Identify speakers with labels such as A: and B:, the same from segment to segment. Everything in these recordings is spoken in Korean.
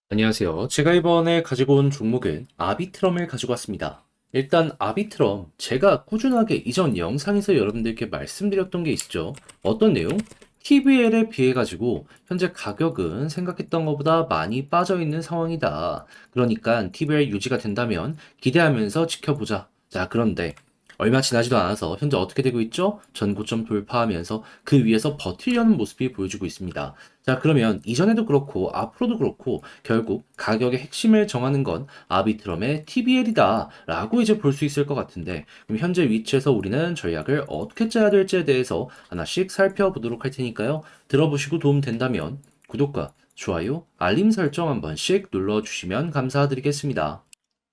A: 안녕하세요. 제가 이번에 가지고 온 종목은 아비트럼을 가지고 왔습니다. 일단 아비트럼 제가 꾸준하게 이전 영상에서 여러분들께 말씀드렸던 게 있죠. 어떤 내용? TVL에 비해 가지고 현재 가격은 생각했던 것보다 많이 빠져 있는 상황이다. 그러니까 TVL 유지가 된다면 기대하면서 지켜보자. 자, 그런데 얼마 지나지도 않아서 현재 어떻게 되고 있죠? 전고점 돌파하면서 그 위에서 버티려는 모습이 보여주고 있습니다. 자, 그러면 이전에도 그렇고 앞으로도 그렇고 결국 가격의 핵심을 정하는 건 아비트럼의 TBL이다 라고 이제 볼 수 있을 것 같은데, 그럼 현재 위치에서 우리는 전략을 어떻게 짜야 될지에 대해서 하나씩 살펴보도록 할 테니까요. 들어보시고 도움 된다면 구독과 좋아요, 알림 설정 한 번씩 눌러주시면 감사드리겠습니다.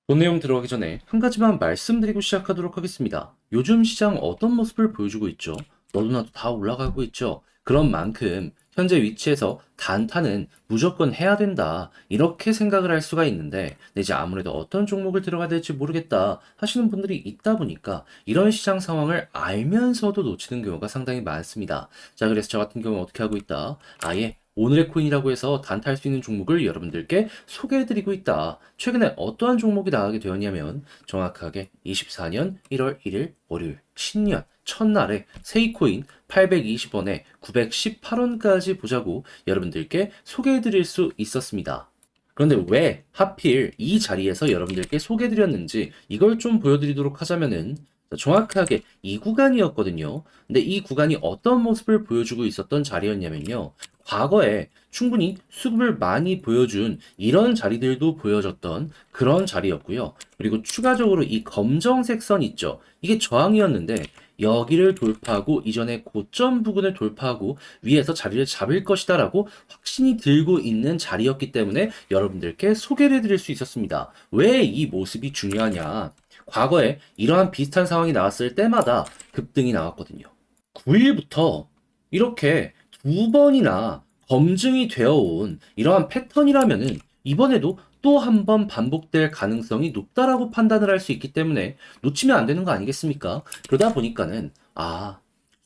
A: 본 내용 들어가기 전에 한 가지만 말씀드리고 시작하도록 하겠습니다. 요즘 시장 어떤 모습을 보여주고 있죠? 너도 나도 다 올라가고 있죠? 그런 만큼 현재 위치에서 단타는 무조건 해야 된다. 이렇게 생각을 할 수가 있는데, 이제 아무래도 어떤 종목을 들어가야 될지 모르겠다 하시는 분들이 있다 보니까 이런 시장 상황을 알면서도 놓치는 경우가 상당히 많습니다. 자, 그래서 저 같은 경우는 어떻게 하고 있다? 아예 오늘의 코인이라고 해서 단타할 수 있는 종목을 여러분들께 소개해드리고 있다. 최근에 어떠한 종목이 나가게 되었냐면 정확하게 24년 1월 1일 월요일 신년 첫날에 세이코인 820원에 918원까지 보자고 여러분들께 소개해드릴 수 있었습니다. 그런데 왜 하필 이 자리에서 여러분들께 소개해드렸는지 이걸 좀 보여드리도록 하자면은 정확하게 이 구간이었거든요. 근데 이 구간이 어떤 모습을 보여주고 있었던 자리였냐면요. 과거에 충분히 수급을 많이 보여준 이런 자리들도 보여줬던 그런 자리였고요. 그리고 추가적으로 이 검정색 선 있죠. 이게 저항이었는데 여기를 돌파하고 이전에 고점 부근을 돌파하고 위에서 자리를 잡을 것이다라고 확신이 들고 있는 자리였기 때문에 여러분들께 소개를 해드릴 수 있었습니다. 왜 이 모습이 중요하냐? 과거에 이러한 비슷한 상황이 나왔을 때마다 급등이 나왔거든요. 9일부터 이렇게 두 번이나 검증이 되어 온 이러한 패턴이라면은 이번에도 또 한 번 반복될 가능성이 높다라고 판단을 할 수 있기 때문에 놓치면 안 되는 거 아니겠습니까? 그러다 보니까는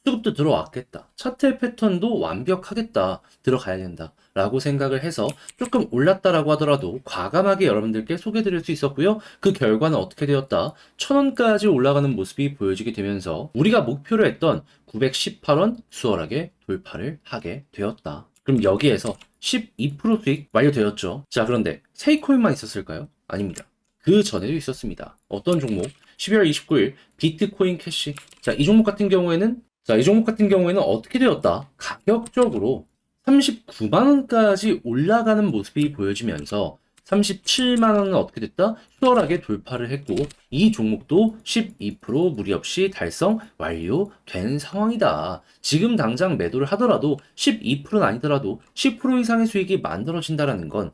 A: 수급도 들어왔겠다. 차트 패턴도 완벽하겠다. 들어가야 된다. 라고 생각을 해서 조금 올랐다라고 하더라도 과감하게 여러분들께 소개드릴 수 있었고요. 그 결과는 어떻게 되었다? 1000원까지 올라가는 모습이 보여지게 되면서 우리가 목표로 했던 918원 수월하게 돌파를 하게 되었다. 그럼 여기에서 12% 수익 완료되었죠. 자, 그런데 세이코인만 있었을까요? 아닙니다. 그 전에도 있었습니다. 어떤 종목? 12월 29일 비트코인 캐시. 이 종목 같은 경우에는 어떻게 되었다? 가격적으로 39만 원까지 올라가는 모습이 보여지면서 37만 원은 어떻게 됐다? 수월하게 돌파를 했고 이 종목도 12% 무리 없이 달성 완료된 상황이다. 지금 당장 매도를 하더라도 12%는 아니더라도 10% 이상의 수익이 만들어진다라는 건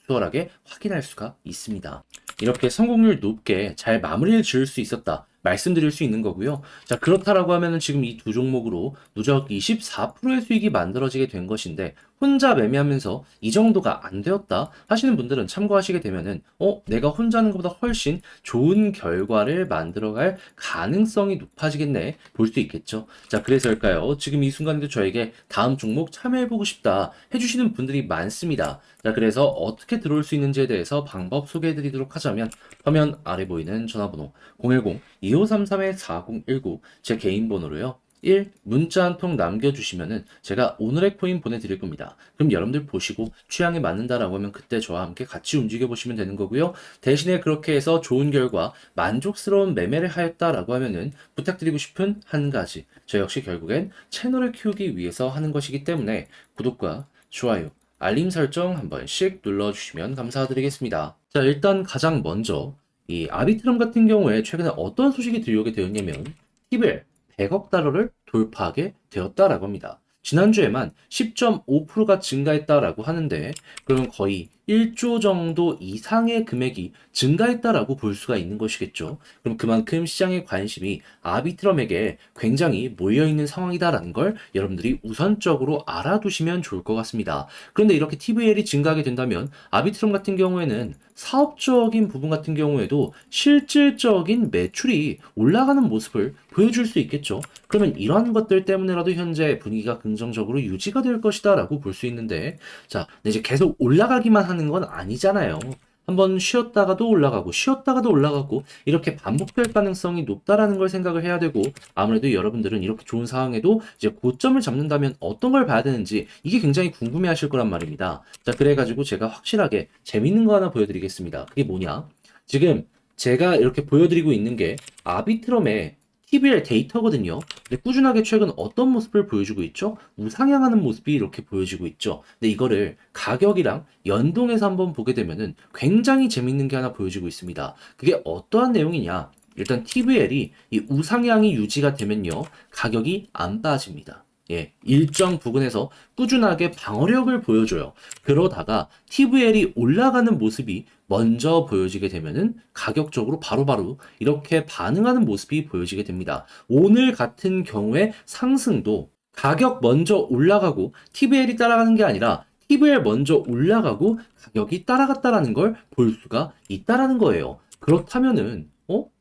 A: 수월하게 확인할 수가 있습니다. 이렇게 성공률 높게 잘 마무리를 지을 수 있었다. 말씀드릴 수 있는 거고요. 자, 그렇다라고 하면은 지금 이 두 종목으로 누적 24%의 수익이 만들어지게 된 것인데 혼자 매매하면서 이 정도가 안 되었다 하시는 분들은 참고하시게 되면은 내가 혼자 하는 것보다 훨씬 좋은 결과를 만들어갈 가능성이 높아지겠네 볼 수 있겠죠. 자, 그래서일까요? 지금 이 순간에도 저에게 다음 종목 참여해보고 싶다 해주시는 분들이 많습니다. 자, 그래서 어떻게 들어올 수 있는지에 대해서 방법 소개해드리도록 하자면 화면 아래 보이는 전화번호 010-2533-4019 제 개인 번호로요. 1. 문자 한 통 남겨주시면은 제가 오늘의 코인 보내드릴 겁니다. 그럼 여러분들 보시고 취향에 맞는다라고 하면 그때 저와 함께 같이 움직여 보시면 되는 거고요. 대신에 그렇게 해서 좋은 결과 만족스러운 매매를 하였다라고 하면은 부탁드리고 싶은 한 가지. 저 역시 결국엔 채널을 키우기 위해서 하는 것이기 때문에 구독과 좋아요, 알림 설정 한 번씩 눌러주시면 감사드리겠습니다. 자, 일단 가장 먼저 이 아비트럼 같은 경우에 최근에 어떤 소식이 들려오게 되었냐면 티벨 100억 달러를 돌파하게 되었다라고 합니다. 지난주에만 10.5%가 증가했다라고 하는데 그러면 거의 1조 정도 이상의 금액이 증가했다라고 볼 수가 있는 것이겠죠. 그럼 그만큼 시장의 관심이 아비트럼에게 굉장히 모여있는 상황이다라는 걸 여러분들이 우선적으로 알아두시면 좋을 것 같습니다. 그런데 이렇게 TVL이 증가하게 된다면 아비트럼 같은 경우에는 사업적인 부분 같은 경우에도 실질적인 매출이 올라가는 모습을 보여줄 수 있겠죠. 그러면 이러한 것들 때문에라도 현재 분위기가 안정적으로 유지가 될 것이다 라고 볼 수 있는데, 자, 근데 이제 계속 올라가기만 하는 건 아니잖아요. 한번 쉬었다가도 올라가고 쉬었다가도 올라가고 이렇게 반복될 가능성이 높다라는 걸 생각을 해야 되고, 아무래도 여러분들은 이렇게 좋은 상황에도 이제 고점을 잡는다면 어떤 걸 봐야 되는지 이게 굉장히 궁금해 하실 거란 말입니다. 자, 그래가지고 제가 확실하게 재밌는 거 하나 보여드리겠습니다. 그게 뭐냐? 지금 제가 이렇게 보여드리고 있는 게 아비트럼의 TBL 데이터거든요. 근데 꾸준하게 최근 어떤 모습을 보여주고 있죠? 우상향하는 모습이 이렇게 보여지고 있죠. 근데 이거를 가격이랑 연동해서 한번 보게 되면은 굉장히 재밌는 게 하나 보여지고 있습니다. 그게 어떠한 내용이냐? 일단 TBL이 이 우상향이 유지가 되면요, 가격이 안 빠집니다. 예, 일정 부근에서 꾸준하게 방어력을 보여줘요. 그러다가 TVL이 올라가는 모습이 먼저 보여지게 되면은 가격적으로 바로바로 이렇게 반응하는 모습이 보여지게 됩니다. 오늘 같은 경우에 상승도 가격 먼저 올라가고 TVL이 따라가는 게 아니라 TVL 먼저 올라가고 가격이 따라갔다라는 걸 볼 수가 있다라는 거예요. 그렇다면은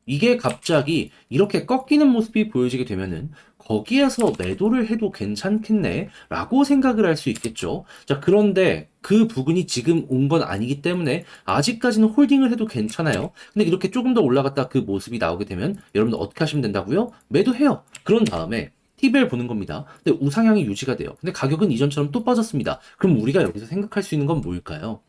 A: 이게 갑자기 이렇게 꺾이는 모습이 보여지게 되면은 거기에서 매도를 해도 괜찮겠네 라고 생각을 할 수 있겠죠. 자, 그런데 그 부분이 지금 온 건 아니기 때문에 아직까지는 홀딩을 해도 괜찮아요. 근데 이렇게 조금 더 올라갔다 그 모습이 나오게 되면 여러분들 어떻게 하시면 된다고요? 매도해요. 그런 다음에 TBL 보는 겁니다. 근데 우상향이 유지가 돼요. 근데 가격은 이전처럼 또 빠졌습니다. 그럼 우리가 여기서 생각할 수 있는 건 뭘까요?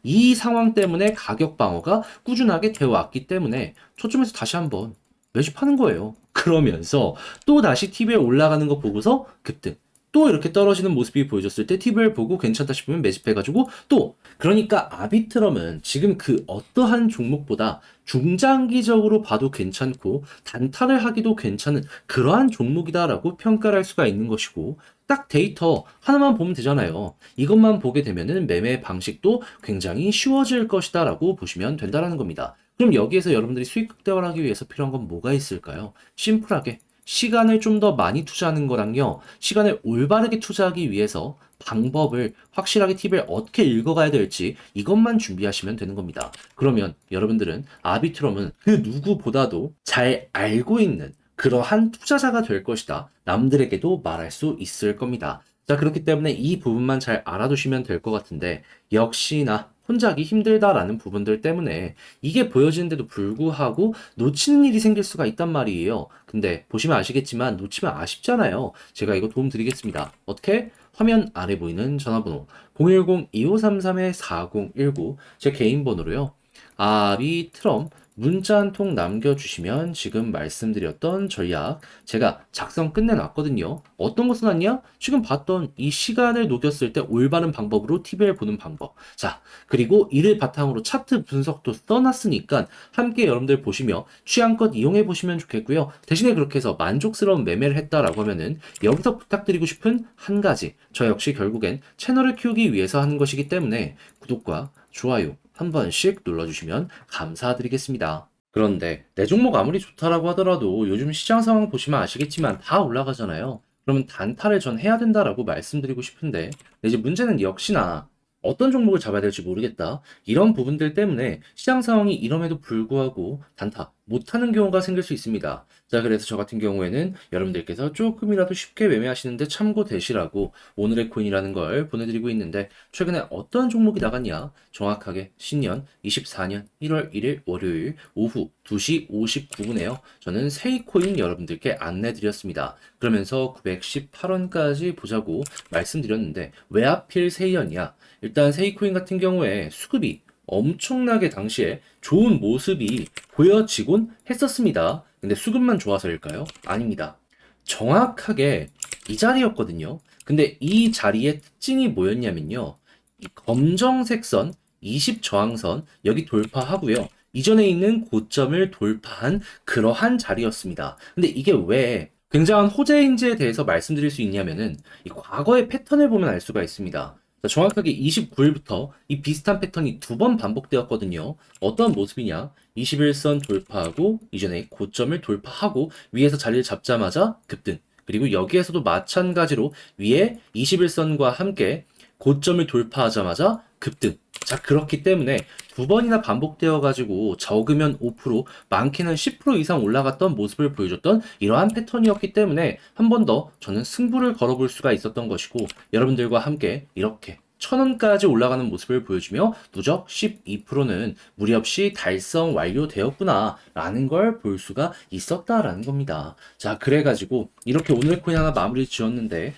A: 이 상황 때문에 가격 방어가 꾸준하게 되어 왔기 때문에 저점에서 다시 한번 매집하는 거예요. 그러면서 또 다시 TBL 올라가는 거 보고서 급등. 또 이렇게 떨어지는 모습이 보여줬을 때 TBL 보고 괜찮다 싶으면 매집해가지고 또, 그러니까 아비트럼은 지금 그 어떠한 종목보다 중장기적으로 봐도 괜찮고 단타를 하기도 괜찮은 그러한 종목이다라고 평가를 할 수가 있는 것이고, 딱 데이터 하나만 보면 되잖아요. 이것만 보게 되면은 매매 방식도 굉장히 쉬워질 것이다 라고 보시면 된다라는 겁니다. 그럼 여기에서 여러분들이 수익 극대화를 하기 위해서 필요한 건 뭐가 있을까요? 심플하게 시간을 좀 더 많이 투자하는 거랑요, 시간을 올바르게 투자하기 위해서 방법을 확실하게 팁을 어떻게 읽어가야 될지 이것만 준비하시면 되는 겁니다. 그러면 여러분들은 아비트럼은 그 누구보다도 잘 알고 있는 그러한 투자자가 될 것이다. 남들에게도 말할 수 있을 겁니다. 자, 그렇기 때문에 이 부분만 잘 알아두시면 될 것 같은데, 역시나 혼자 하기 힘들다라는 부분들 때문에 이게 보여지는데도 불구하고 놓치는 일이 생길 수가 있단 말이에요. 근데 보시면 아시겠지만 놓치면 아쉽잖아요. 제가 이거 도움 드리겠습니다. 어떻게? 화면 아래 보이는 전화번호 010-2533-4019 제 개인 번호로요. 아비트럼 문자 한 통 남겨주시면 지금 말씀드렸던 전략 제가 작성 끝내놨거든요. 어떤 거 써놨냐? 지금 봤던 이 시간을 녹였을 때 올바른 방법으로 TV를 보는 방법. 자, 그리고 이를 바탕으로 차트 분석도 써놨으니까 함께 여러분들 보시며 취향껏 이용해 보시면 좋겠고요. 대신에 그렇게 해서 만족스러운 매매를 했다라고 하면은 여기서 부탁드리고 싶은 한 가지, 저 역시 결국엔 채널을 키우기 위해서 하는 것이기 때문에 구독과 좋아요 한 번씩 눌러주시면 감사드리겠습니다. 그런데 내 종목 아무리 좋다라고 하더라도 요즘 시장 상황 보시면 아시겠지만 다 올라가잖아요. 그러면 단타를 전 해야 된다라고 말씀드리고 싶은데, 이제 문제는 역시나 어떤 종목을 잡아야 될지 모르겠다. 이런 부분들 때문에 시장 상황이 이럼에도 불구하고 단타 못하는 경우가 생길 수 있습니다. 자, 그래서 저 같은 경우에는 여러분들께서 조금이라도 쉽게 매매하시는데 참고되시라고 오늘의 코인이라는 걸 보내드리고 있는데, 최근에 어떤 종목이 나갔냐? 정확하게 신년 24년 1월 1일 월요일 오후 2시 59분에요. 저는 세이코인 여러분들께 안내드렸습니다. 그러면서 918원까지 보자고 말씀드렸는데 왜 하필 세이연이야? 일단 세이코인 같은 경우에 수급이 엄청나게 당시에 좋은 모습이 보여지곤 했었습니다. 근데 수급만 좋아서일까요? 아닙니다. 정확하게 이 자리였거든요. 근데 이 자리의 특징이 뭐였냐면요, 이 검정색 선 20 저항선 여기 돌파하고요, 이전에 있는 고점을 돌파한 그러한 자리였습니다. 근데 이게 왜 굉장한 호재인지에 대해서 말씀드릴 수 있냐면은 이 과거의 패턴을 보면 알 수가 있습니다. 자, 정확하게 29일부터 이 비슷한 패턴이 두 번 반복되었거든요. 어떤 모습이냐? 21선 돌파하고 이전에 고점을 돌파하고 위에서 자리를 잡자마자 급등. 그리고 여기에서도 마찬가지로 위에 21선과 함께 고점을 돌파하자마자 급등. 자, 그렇기 때문에 두 번이나 반복되어 가지고 적으면 5%, 많게는 10% 이상 올라갔던 모습을 보여줬던 이러한 패턴이었기 때문에 한 번 더 저는 승부를 걸어볼 수가 있었던 것이고, 여러분들과 함께 이렇게 1,000원까지 올라가는 모습을 보여주며 누적 12%는 무리 없이 달성 완료되었구나 라는 걸 볼 수가 있었다라는 겁니다. 자, 그래가지고 이렇게 오늘 코인 하나 마무리 지었는데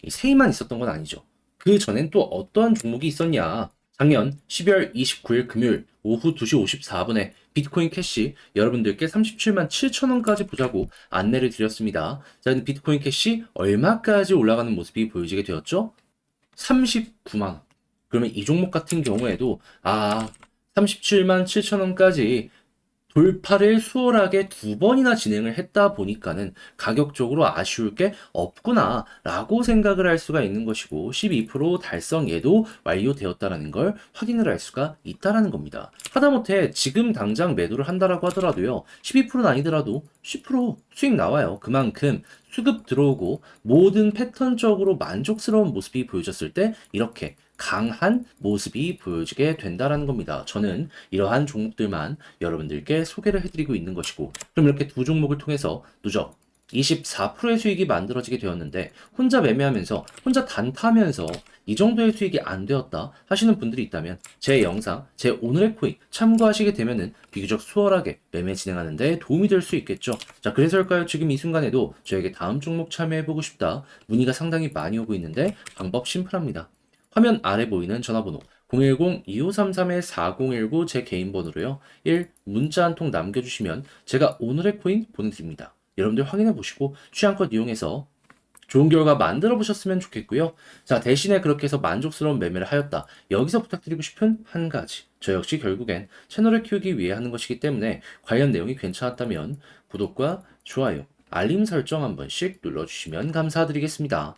A: 이 세이만 있었던 건 아니죠. 그 전엔 또 어떠한 종목이 있었냐? 작년 12월 29일 금요일 오후 2시 54분에 비트코인 캐시 여러분들께 37만 7천 원까지 보자고 안내를 드렸습니다. 자, 근데 비트코인 캐시 얼마까지 올라가는 모습이 보여지게 되었죠? 39만 원. 그러면 이 종목 같은 경우에도 37만 7천 원까지 돌파를 수월하게 두 번이나 진행을 했다 보니까는 가격적으로 아쉬울 게 없구나 라고 생각을 할 수가 있는 것이고, 12% 달성에도 완료되었다라는 걸 확인을 할 수가 있다라는 겁니다. 하다못해 지금 당장 매도를 한다라고 하더라도요, 12%는 아니더라도 10% 수익 나와요. 그만큼 수급 들어오고 모든 패턴적으로 만족스러운 모습이 보여졌을 때 이렇게 강한 모습이 보여지게 된다라는 겁니다. 저는 이러한 종목들만 여러분들께 소개를 해드리고 있는 것이고, 그럼 이렇게 두 종목을 통해서 누적 24%의 수익이 만들어지게 되었는데, 혼자 매매하면서 혼자 단타하면서 이 정도의 수익이 안 되었다 하시는 분들이 있다면 제 영상, 제 오늘의 코인 참고하시게 되면은 비교적 수월하게 매매 진행하는데 도움이 될 수 있겠죠. 자, 그래서일까요? 지금 이 순간에도 저에게 다음 종목 참여해보고 싶다 문의가 상당히 많이 오고 있는데, 방법 심플합니다. 화면 아래 보이는 전화번호 010-2533-4019 제 개인 번호로요. 1. 문자 한 통 남겨주시면 제가 오늘의 코인 보내드립니다. 여러분들 확인해 보시고 취향껏 이용해서 좋은 결과 만들어 보셨으면 좋겠고요. 자, 대신에 그렇게 해서 만족스러운 매매를 하였다. 여기서 부탁드리고 싶은 한 가지. 저 역시 결국엔 채널을 키우기 위해 하는 것이기 때문에 관련 내용이 괜찮았다면 구독과 좋아요, 알림 설정 한 번씩 눌러주시면 감사드리겠습니다.